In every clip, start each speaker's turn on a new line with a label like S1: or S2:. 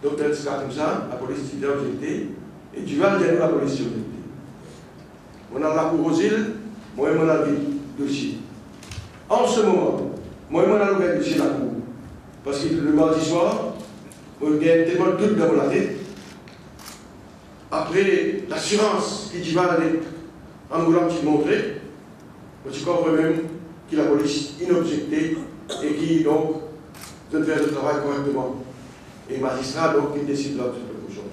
S1: Donc, dans ce cas comme ça, la police dit objecté, et tu vas dire la police objecté. On a la cour aux îles, moi, on a le dossier. En ce moment, moi, on a le dossier de la cour. Parce que le mardi soir, on gagne tellement de doutes dans la tête. Après, l'assurance qui va aller en voulant te montrer, tu comprends même que la police inobjectée et qui donc donne faire le travail correctement. Et le magistrat donc qui décide là de cette chose.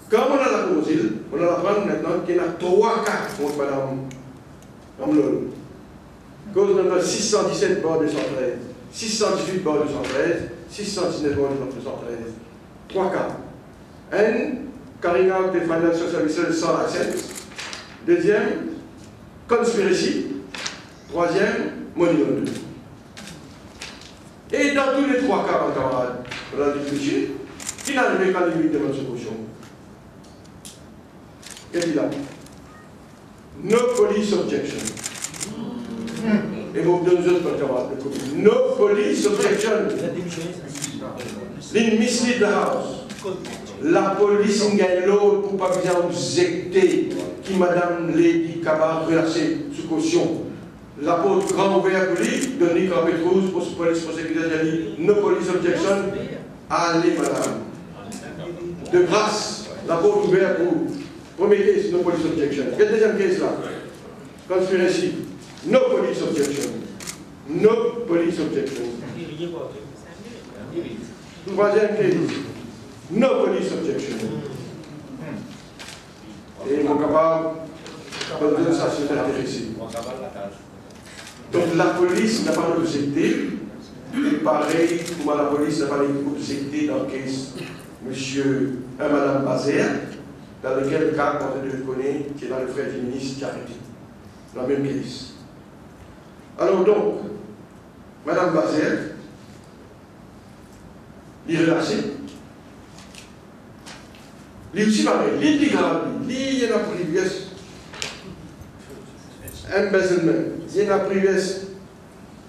S1: Quand on a la cour aux îles, on a l'apprendre maintenant qu'il y a 3 cas contre Mme Amlon. Cause numéro 617 bord 213, 618 bord 213, 619 bord 213. 3 cas. Un, carrying out the financial services sans license. Deuxième, conspiracy. Troisième, money laundering. Et dans tous les 3 cas, mon camarade, on a dit qui n'a jamais qu'à limite de notre caution. Qu'est-ce qu'il a? No police objection. Et vous deux autres, mon camarade, no police objection. L'in mislead the house. La police n'a l'autre pour pas bien objecter qui Madame Lady Kabar relâché sous caution. La porte grand ouvert pour lui, Denis Campétrouse, pour ce police prosécuteur, il a dit no police objection. Allez, madame. De grâce, la porte ouverte pour. Premier case, no police objection. Quel deuxième case là? Conspiracy. No police objection. No police objection. Troisième case. No police objection. Et mon capable, de ça se fait intéresser. Donc la police n'a pas d'objecté. Pareil, comment la police n'a pas d'objecté dans le case monsieur et madame Bazer, dans lequel cas, quand on le connaît, qui est dans le frère du ministre qui a arrêté. La même case. Alors donc, madame Bazer, il est relâché. Il est aussi pareil, il est plus grave, il y a la privesse, embezzlement, il y a la privesse,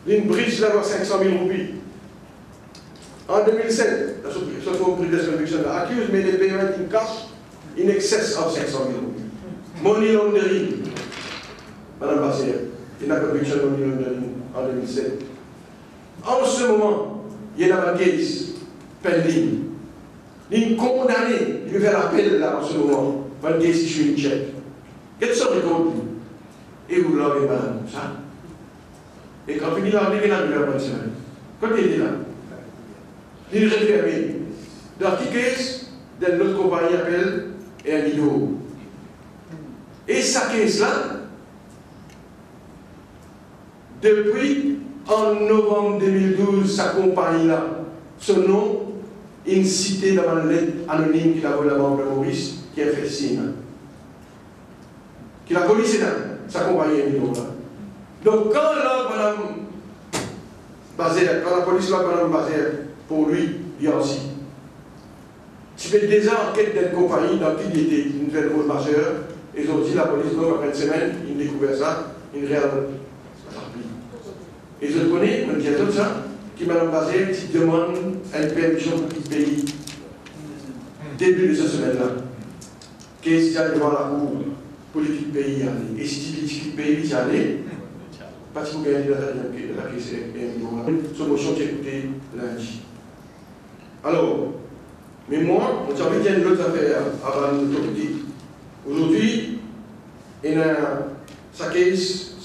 S1: une bridge là 500 000 roupies. En 2007, la privesse conviction accuse mais les paiements in cash in excess of 500 000 roupies. Money laundering, madame Bassier, il y a la conviction money laundering en 2007. En ce moment, il y a la case pending. Il est condamné, il veut faire l'appel là en ce moment, pour dire si je suis une chèque. Quelle sorte de contenu? Et vous l'avez madame, ça. Et quand il a arrivé là, il a bonne semaine. Quand il est là, il est refermé. Dans qui case, dans notre compagnie appelle et un vidéo. Et sa case là, depuis en novembre 2012, sa compagnie là, son nom, une cité dans une lettre anonyme qu'il a volé à la banque de Maurice, qui a fait signe. Qui la police est là, sa compagnie est là. Donc quand là, madame Bazer, quand la police là, madame Bazer, pour lui, il y a aussi. Tu fais déjà enquête d'une compagnie dans qui il était une nouvelle rôle majeure, et ils ont dit la police, donc après une semaine, ils ont découvert ça, une réelle. Et je le connais, mais il y a tout ça. Qui Mme Bazer qui demande une permission pour quitter le pays début de cette semaine-là. Qu'est-ce qu'il y a devant la cour politique pays aller? Et si tu quittes le pays, tu allais, parce que vous gagnez la caisse et une motion qui est écoutée lundi. Alors, mais moi, on a envie de dire une autre affaire avant notre politique. Aujourd'hui, il y a sa case,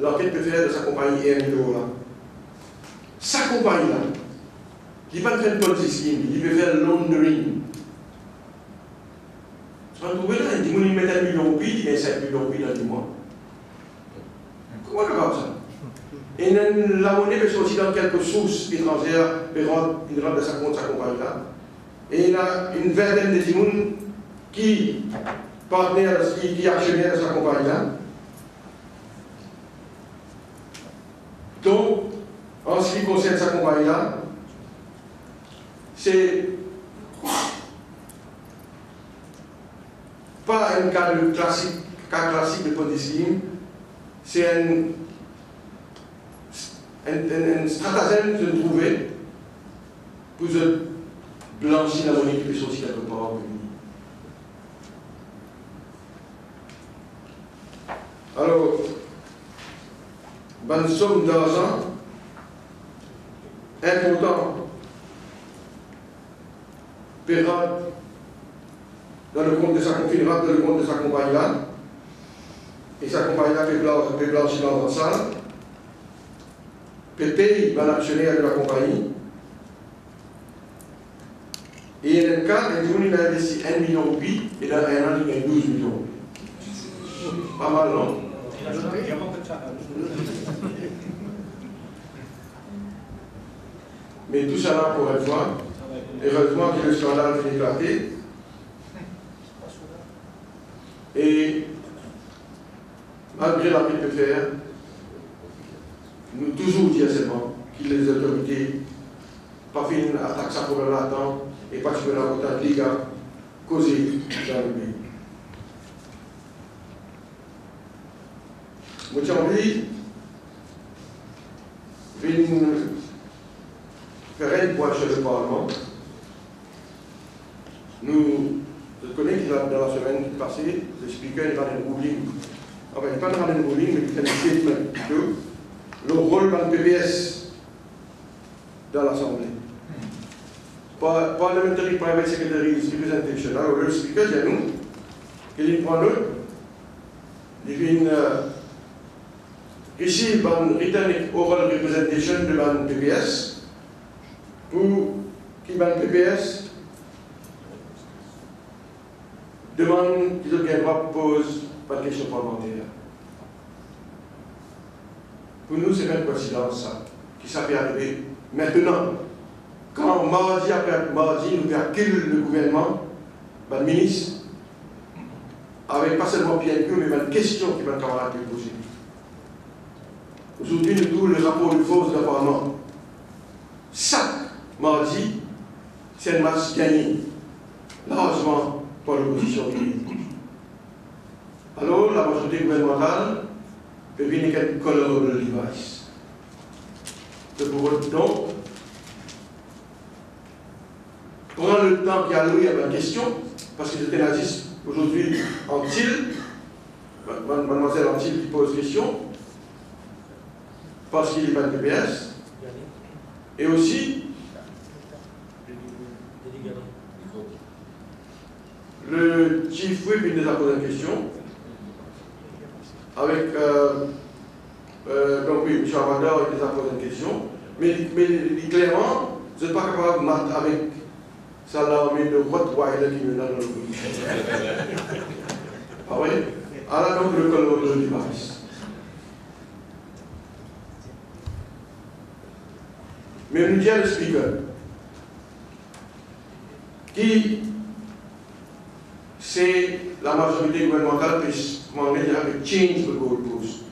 S1: l'enquête peut faire de sa compagnie EMIO là. Sa compagnie-là, qui ne va pas faire de policy scheme, il veut faire laundering. Tu vas trouver là, il dit qu'il met 1 million de roupies, il met 5 millions de roupies dans 10 mois. Comment on capable ça? Et la monnaie peut sortir dans quelques sources étrangères, il rentre dans sa compte, sa compagnie-là. Et il a une vingtaine de personnes qui actionnaient dans sa compagnie-là. Donc, en ce qui concerne sa compagnie-là, c'est pas un cas classique de policy scheme, c'est un stratagème que je trouvais pour blanchir la monnaie qui peut sortir quelque part au pays. Alors, une somme d'argent importante paiera dans le compte de sa confinera dans le compte de sa compagnie là, et sa compagnie là peut blanchir dans la salle, peut payer l'actionnaire de la compagnie, et il y a un cas, il a investi 1 million de roupies, et dans un an, il gagne 12 millions de roupies. Pas mal, non? Mais tout ça là, pour une fois, heureusement que le scandale est éclaté. Et malgré la prise de fer, nous toujours disons seulement que les autorités pas fini attaquent ça pour le temps et pas que la autant de dégâts causés dans le pays. Moi, j'ai envie de faire un point chez le Parlement. Je connais que dans la semaine passée, le speaker il va dans le ruling. Enfin, il n'est pas dans le ruling, mais il fait un statement plutôt. Le rôle de PPS dans l'Assemblée. Parliamentary Private Secretary's Representation. Alors, le speaker dit à nous qu'il prend l'autre, il vient ici, il return oral representation de la PPS pour qu'il y ait PPS demande qu'ils aient droit pose pas de questions parlementaires. Pour nous, c'est une coïncidence, ça, qui s'est arrivé maintenant. Quand mardi après mardi, nous perculons le gouvernement, le ministre, avec pas seulement bien que, mais une question qui va camarade poser. Aujourd'hui, nous trouvons le rapport de force du Parlement. Chaque mardi, c'est une masse gagnée, largement par l'opposition. Alors, la majorité gouvernementale peut venir avec une colorable device. Donc, prendre le temps qui a alloué à ma question, parce que j'étais naziste aujourd'hui en Tille, mademoiselle Antille qui pose question, parce qu'il est pas de PPS, et aussi le chief whip il nous a posé une question avec donc oui, M. Amador il nous a posé une question, mais clairement, je n'êtes pas capable de mettre avec ça l'armée de Rottweiler qui me donne le coup. Ah oui? Alors donc le colonel de l'image. Mais nous dit le speaker qui c'est la majorité gouvernementale qui m'en met avec change the goalpost,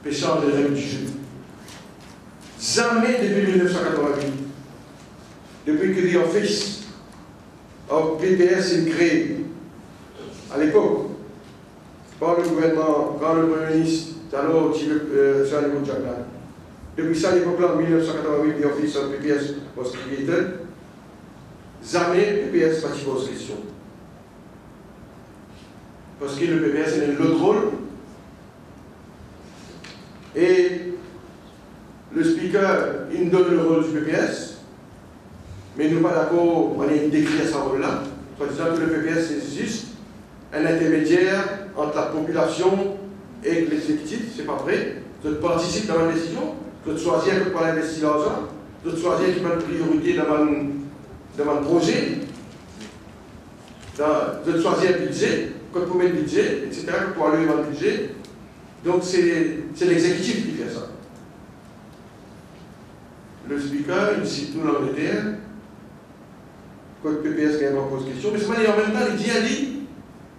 S1: peut changer les règles du jeu. Jamais depuis 1988, depuis que the office of PPS est créé, à l'époque, par le gouvernement, quand le Premier ministre, alors Jean-Louis Jacquelin. Depuis ça, l'époque-là, en 1988, the office of PPS was created. Jamais PPS n'a pas posé question. Parce que le PPS est l'autre rôle. Et le speaker, il donne le rôle du PPS, mais nous ne sommes pas d'accord, on est décrit ce rôle-là, soit disant que le PPS c'est juste un intermédiaire entre la population et l'exécutif, c'est pas vrai. Vous participez dans la décision, vous choisissez pour investir l'argent, vous choisissez qui va être priorité dans mon projet, vous choisissez un budget, quand vous mettez le budget, etc., pour aller dans le budget. Donc c'est l'exécutif qui fait ça. Le speaker, il cite nous l'Angleterre, quand le PPS quand même pose question, mais c'est pas en même temps, il dit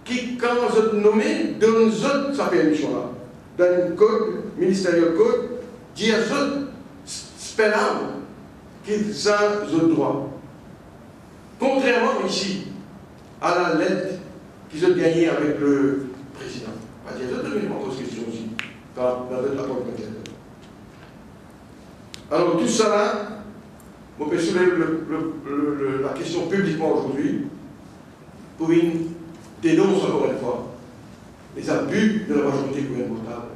S1: qui, quand vous êtes nommé, donne sa permission-là. Dans le code, ministériel code, dit à eux, spell out, qu'ils ont le droit. Contrairement ici, à la lettre qu'ils ont gagnée avec le président. Il y a d'autres éléments de question aussi, dans notre rapport de. Alors tout ça là, on peut soulever la question publiquement aujourd'hui pour une dénonce, encore une fois, les abus de la majorité gouvernementale.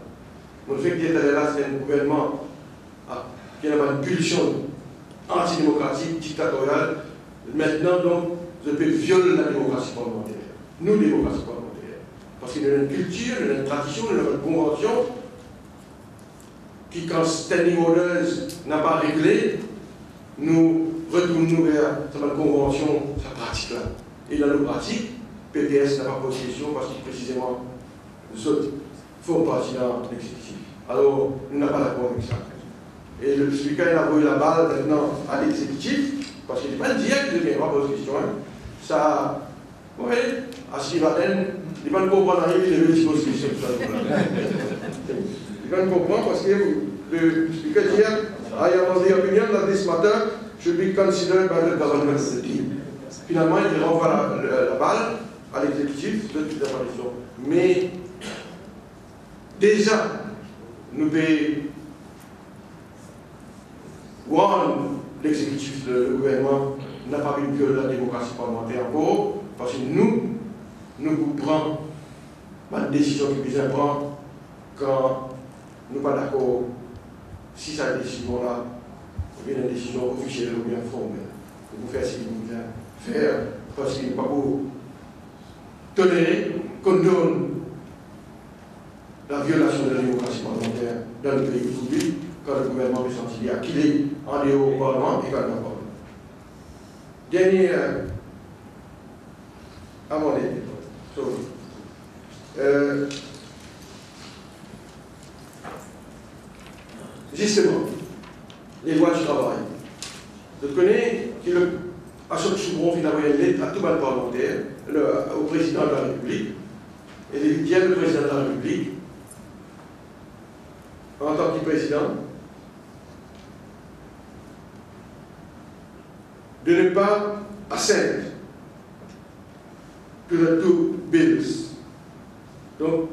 S1: Le fait qu'il y ait là, c'est un gouvernement qui a une pulsion antidémocratique, dictatoriale. Maintenant, donc, je peux violer la démocratie parlementaire. Nous, démocratie parlementaire. Parce qu'il y a une culture, il y a une tradition, il y a une convention qui, quand standing orders n'a pas réglé, nous retournons vers cette convention, cette pratique-là. Et dans nos pratiques, PPS n'a pas posé question parce que précisément, les autres font partie dans l'exécutif. Alors, nous n'avons pas d'accord avec ça. Et le speaker a envoyé la balle maintenant à l'exécutif, parce qu'il n'est pas direct de bien poser question. Ça, vous voyez, à ce matin, il va ne comprendre rien, il veut poser question. Il va ne comprendre parce que le speaker dit, I am of the opinion that this matter should be considered by the government of the team. Finalement, il renvoie la balle à l'exécutif de toute apparition. Mais déjà, nous devons voir l'exécutif, le gouvernement n'a pas vu que la démocratie parlementaire encore, parce que nous prenons la décision que nous prenons quand nous ne sommes pas d'accord si cette décision-là est une décision officielle ou bien formelle. Nous faire ce que nous voulons faire, parce qu'il n'est pas pour tolérer qu'on donne la violation de la démocratie parlementaire dans le pays aujourd'hui, quand le gouvernement est senti qu'il est en dehors au Parlement et quand il Parlement. Dernier amendé. Justement, les lois du travail. Je connais qu'à chaque soubron, il a envoyé une lettre à tout le parlementaire, au président de la République, et il dit le président de la République, en tant que président, de ne pas assent to the two bills. Donc,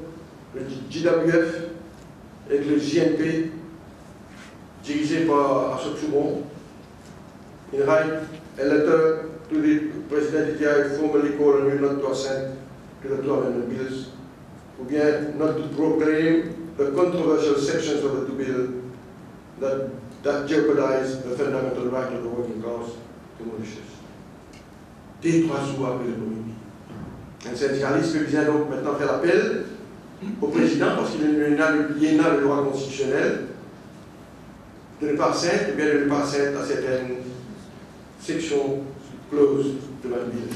S1: le JWF et le JNP, dirigé par Ashok Soubron, il write a letter to the President DTI formally call on you not to assent to the two amendment bills, ou bien not to proclaim the controversial sections of the two bills that jeopardize the fundamental right of the working class to Mauritius. Dès 3 jours après le premier. Un syndicaliste vient donc maintenant faire appel au président parce qu'il a le droit constitutionnel de ne pas assent, ou bien de ne pas assent à certaines sections clauses de la Bible.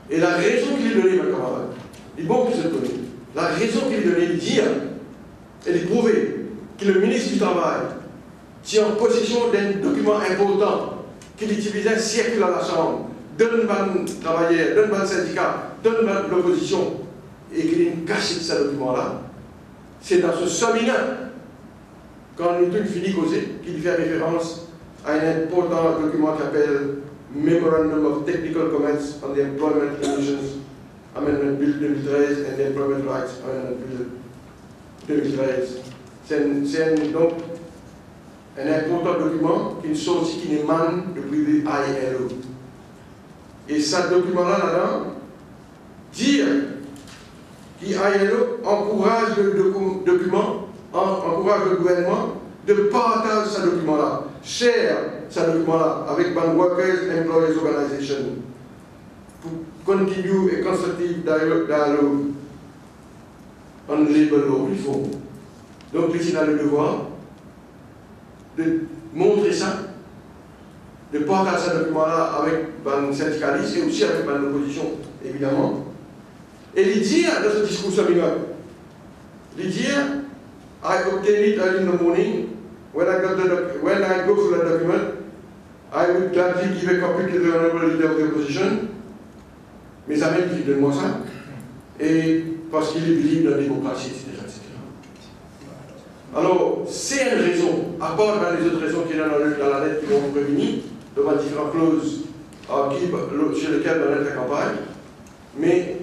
S1: Et la raison qu'il donnait, ma camarade, il est bon que je le connais, la raison qu'il donnait, il dit, elle est prouvée que le ministre du Travail tient en possession d'un document important qu'il utilisait circule à la Chambre, donne un travailleur, donne un syndicat, donne l'opposition, et qu'il a caché ce document-là. C'est dans ce séminaire, quand nous avons fini de causer, qu'il fait référence à un important document qui s'appelle Memorandum of Technical Comments on the Employment Conditions Amendment Bill 2013 and the Employment Rights Amendment Bill 2013. C'est donc un important document qui est sorti, qui émane depuis l'ILO. Et ce document-là, là-dedans, dit que l'ILO encourage encourage le gouvernement de partager ce document-là, share ce document-là avec les Workers Employees Organization pour continuer et constructive dialogue on labor law. Donc, le président a le devoir de montrer ça, de partager ce document-là avec les syndicalistes et aussi avec l'opposition, évidemment. Et il dit dans ce discours seminaire, il dit I obtained it early in the morning. When I go through the document, I would gladly give a copy to the honorable leader of the opposition. Mes amis disent donne-moi ça. Et parce qu'il est libre de la démocratie, etc. Alors, c'est une raison, à part les autres raisons qu'il y a dans la lettre qui vont prévenir, devant différentes clauses sur lesquelles on a la campagne, mais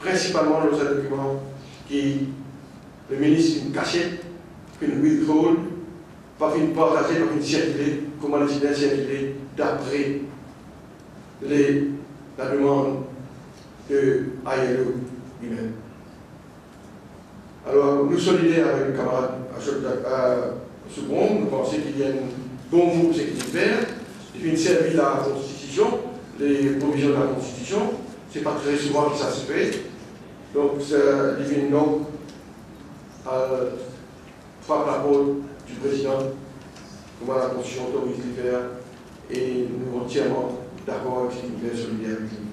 S1: principalement dans un document qui le ministre une cachette, une withhold, pas une partager, pas une circuler comment les idées circulent d'après la demande de ILO lui-même. Alors, nous solidaires avec le camarade Soubron, nous pensons qu'il y a un bon groupe sécuritaire, qui servi la Constitution, les provisions de la Constitution. Ce n'est pas très souvent que ça se fait. Donc, il vient donc à trois paroles du président, comment la Constitution autorise de faire, et nous sommes entièrement d'accord avec ce qu'il fait solidaire avec lui.